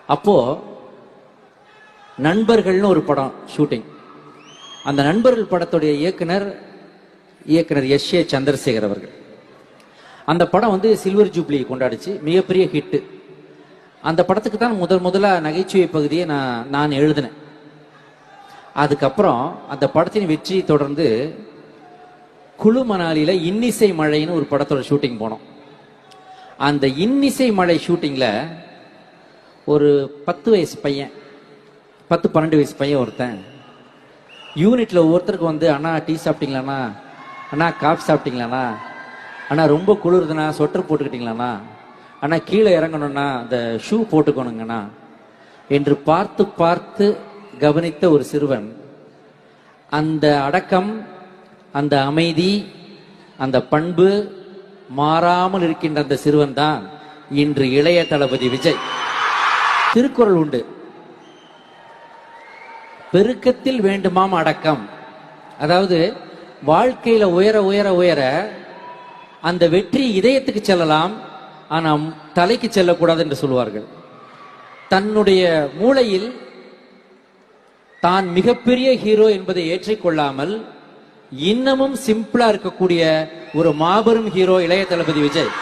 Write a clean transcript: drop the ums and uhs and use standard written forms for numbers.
அப்போ நண்பர்கள்னு ஒரு படம் ஷூட்டிங். அந்த நண்பர்கள் படத்துடைய இயக்குனர் எஸ்.ஏ. சந்திரசேகர் அவர்கள். அந்த படம் சில்வர் ஜூப்ளி கொண்டாடிச்சு, மிகப்பெரிய ஹிட்டு. அந்த படத்துக்கு தான் முதலா நகைச்சுவை பகுதியை நான் எழுதினேன். அதுக்கப்புறம் அந்த படத்தின் வெற்றியை தொடர்ந்து குழு மணாலியில இன்னிசை மழைன்னு ஒரு படத்தோட ஷூட்டிங் போனோம். அந்த இன்னிசை மழை ஷூட்டிங்ல ஒரு 10 வயசு பையன், 10-12 வயசு பையன் ஒருத்தன் யூனிட்ல ஒவ்வொருத்தருக்கு அண்ணா டீ சாப்பிட்டீங்களாண்ணா, அண்ணா காஃபி சாப்பிட்டீங்களாண்ணா, அண்ணா ரொம்ப குளிருதுண்ணா சொட்டர் போட்டுக்கிட்டீங்களாண்ணா, அண்ணா கீழே இறங்கணும்னா அந்த ஷூ போட்டுக்கணுங்கண்ணா என்று பார்த்து பார்த்து கவனித்த ஒரு சிறுவன், அந்த அடக்கம், அந்த அமைதி, அந்த பண்பு மாறாமல் இருக்கின்ற அந்த சிறுவன் தான் இன்று இளைய தளபதி விஜய். திருக்குறள் உண்டு, பெருக்கத்தில் வேண்டுமாம் அடக்கம். அதாவது வாழ்க்கையில உயர உயர உயர அந்த வெற்றி இதயத்துக்கு செல்லலாம், ஆனா தலைக்கு செல்லக்கூடாது என்று சொல்வார்கள். தன்னுடைய மூளையில் தான் மிகப்பெரிய ஹீரோ என்பதை ஏற்றிக்கொள்ளாமல் இன்னமும் சிம்பிளா இருக்கக்கூடிய ஒரு மாபெரும் ஹீரோ இளைய தளபதி விஜய்.